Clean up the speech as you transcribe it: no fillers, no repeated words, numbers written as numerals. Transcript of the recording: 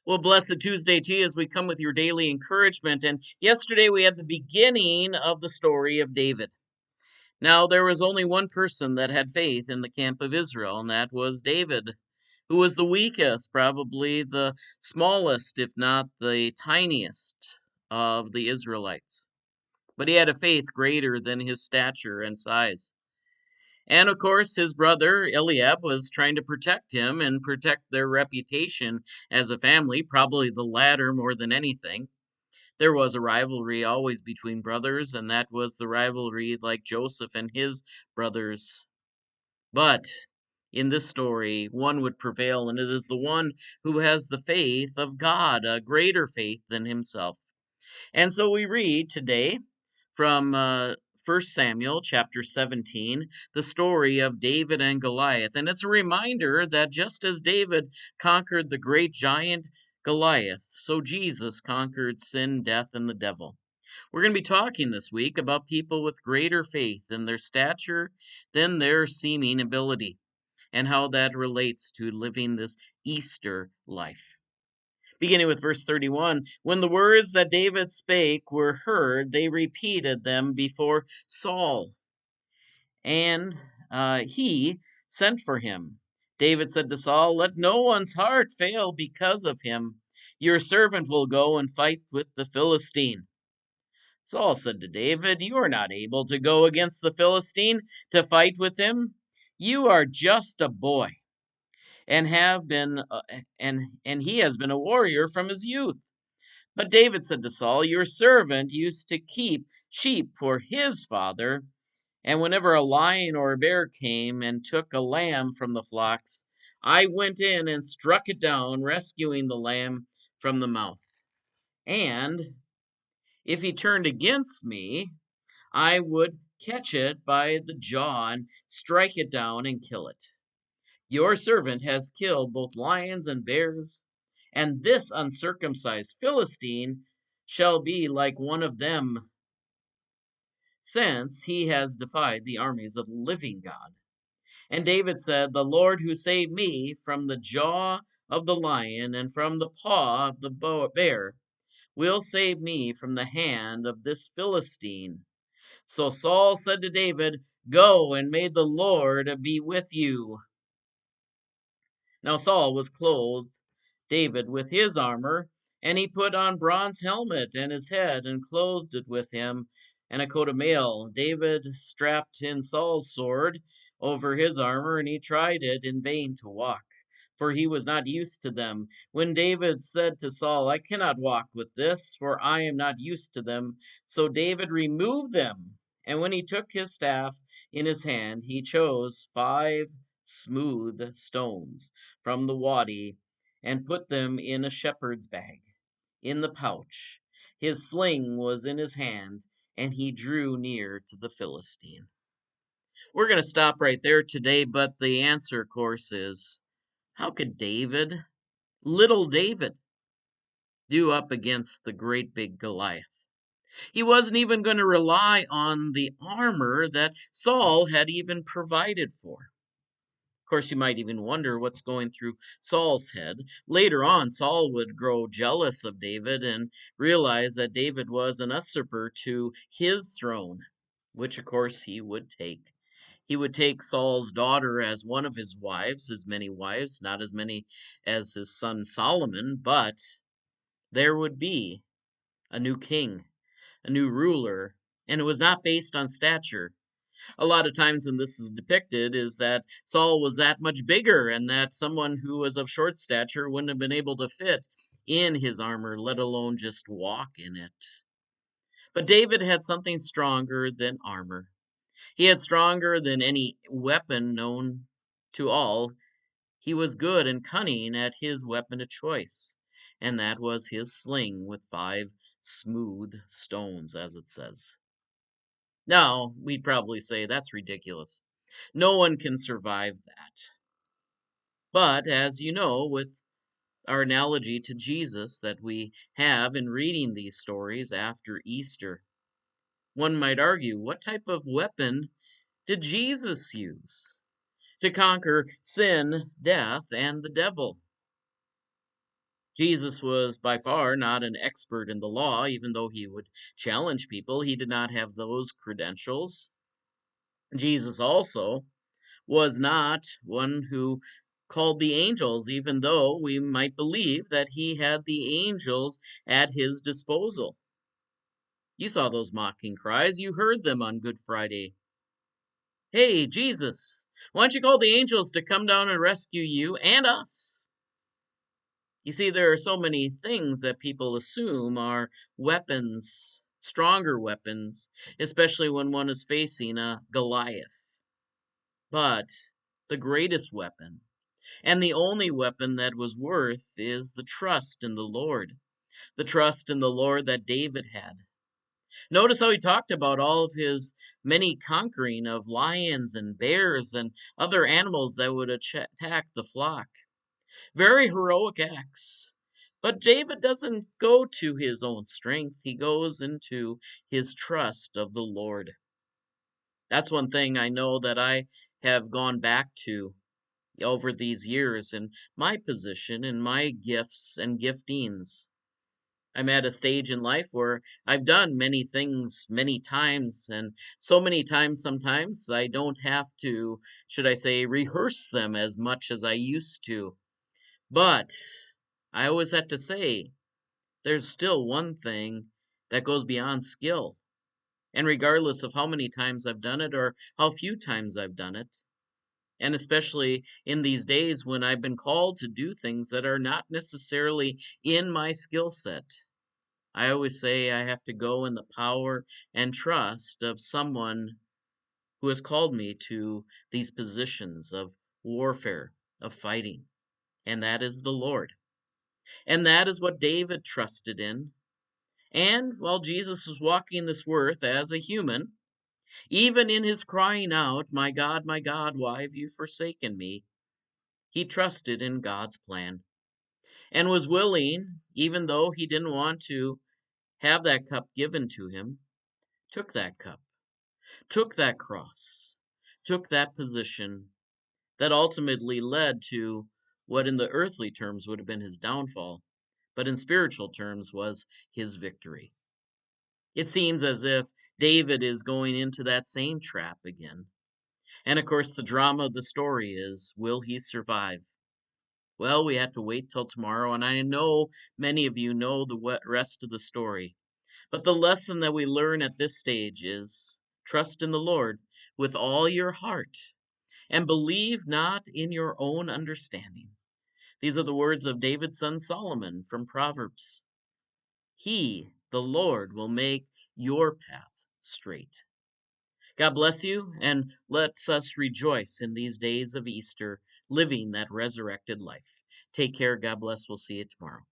Well, blessed Tuesday to you as we come with your daily encouragement. And yesterday we had the beginning of the story of David. Now, there was only one person that had faith in the camp of Israel, and that was David, who was the weakest, probably the smallest, if not the tiniest of the Israelites. But he had a faith greater than his stature and size. And of course, his brother Eliab was trying to protect him and protect their reputation as a family, probably the latter more than anything. There was a rivalry always between brothers, and that was the rivalry like Joseph and his brothers. But in this story, one would prevail, and it is the one who has the faith of God, a greater faith than himself. And so we read today from 1 Samuel chapter 17, the story of David and Goliath. And it's a reminder that just as David conquered the great giant Goliath, so Jesus conquered sin, death, and the devil. We're going to be talking this week about people with greater faith in their stature than their seeming ability, and how that relates to living this Easter life. Beginning with verse 31, when the words that David spake were heard, they repeated them before Saul, and he sent for him. David said to Saul, let no one's heart fail because of him. Your servant will go and fight with the Philistine. Saul said to David, you are not able to go against the Philistine to fight with him. You are just a boy, and have been and he has been a warrior from his youth. But David said to Saul, your servant used to keep sheep for his father, and whenever a lion or a bear came and took a lamb from the flocks, I went in and struck it down, rescuing the lamb from the mouth. And if he turned against me, I would catch it by the jaw and strike it down and kill it. Your servant has killed both lions and bears, and this uncircumcised Philistine shall be like one of them, since he has defied the armies of the living God. And David said, the Lord who saved me from the jaw of the lion and from the paw of the bear will save me from the hand of this Philistine. So Saul said to David, go, and may the Lord be with you. Now Saul was clothed, David, with his armor, and he put on bronze helmet and his head, and clothed it with him, and a coat of mail. David strapped in Saul's sword over his armor, and he tried it in vain to walk, for he was not used to them. When David said to Saul, I cannot walk with this, for I am not used to them. So David removed them, and when he took his staff in his hand, he chose 5 smooth stones from the wadi, and put them in a shepherd's bag, in the pouch. His sling was in his hand, and he drew near to the Philistine. We're going to stop right there today, but the answer, of course, is how could David, little David, do up against the great big Goliath? He wasn't even going to rely on the armor that Saul had even provided for. Of course, you might even wonder what's going through Saul's head. Later on, Saul would grow jealous of David and realize that David was an usurper to his throne, which of course he would take. He would take Saul's daughter as one of his wives, his many wives, not as many as his son Solomon, but there would be a new king, a new ruler, and it was not based on stature. A lot of times when this is depicted is that Saul was that much bigger and that someone who was of short stature wouldn't have been able to fit in his armor, let alone just walk in it. But David had something stronger than armor. He had stronger than any weapon known to all. He was good and cunning at his weapon of choice, and that was his sling with 5 smooth stones, as it says. Now, we'd probably say that's ridiculous. No one can survive that. But as you know, with our analogy to Jesus that we have in reading these stories after Easter, one might argue, what type of weapon did Jesus use to conquer sin, death, and the devil? Jesus was by far not an expert in the law, even though he would challenge people. He did not have those credentials. Jesus also was not one who called the angels, even though we might believe that he had the angels at his disposal. You saw those mocking cries. You heard them on Good Friday. Hey, Jesus, why don't you call the angels to come down and rescue you and us? You see, there are so many things that people assume are weapons, stronger weapons, especially when one is facing a Goliath. But the greatest weapon, and the only weapon that was worth, is the trust in the Lord. The trust in the Lord that David had. Notice how he talked about all of his many conquering of lions and bears and other animals that would attack the flock. Very heroic acts. But David doesn't go to his own strength, he goes into his trust of the Lord. That's one thing I know that I have gone back to over these years in my position and my gifts and giftings. I'm at a stage in life where I've done many things many times, and so many times sometimes I don't have to, should I say, rehearse them as much as I used to. But I always have to say, there's still one thing that goes beyond skill. And regardless of how many times I've done it or how few times I've done it, and especially in these days when I've been called to do things that are not necessarily in my skill set, I always say I have to go in the power and trust of someone who has called me to these positions of warfare, of fighting, and that is the Lord. And that is what David trusted in. And while Jesus was walking this earth as a human, even in his crying out, my God, why have you forsaken me? He trusted in God's plan and was willing, even though he didn't want to have that cup given to him, took that cup, took that cross, took that position that ultimately led to what in the earthly terms would have been his downfall, but in spiritual terms was his victory. It seems as if David is going into that same trap again. And of course, the drama of the story is, will he survive? Well, we have to wait till tomorrow, and I know many of you know the rest of the story. But the lesson that we learn at this stage is trust in the Lord with all your heart and believe not in your own understanding. These are the words of David's son Solomon from Proverbs. He, the Lord, will make your path straight. God bless you, and let us rejoice in these days of Easter, living that resurrected life. Take care. God bless. We'll see you tomorrow.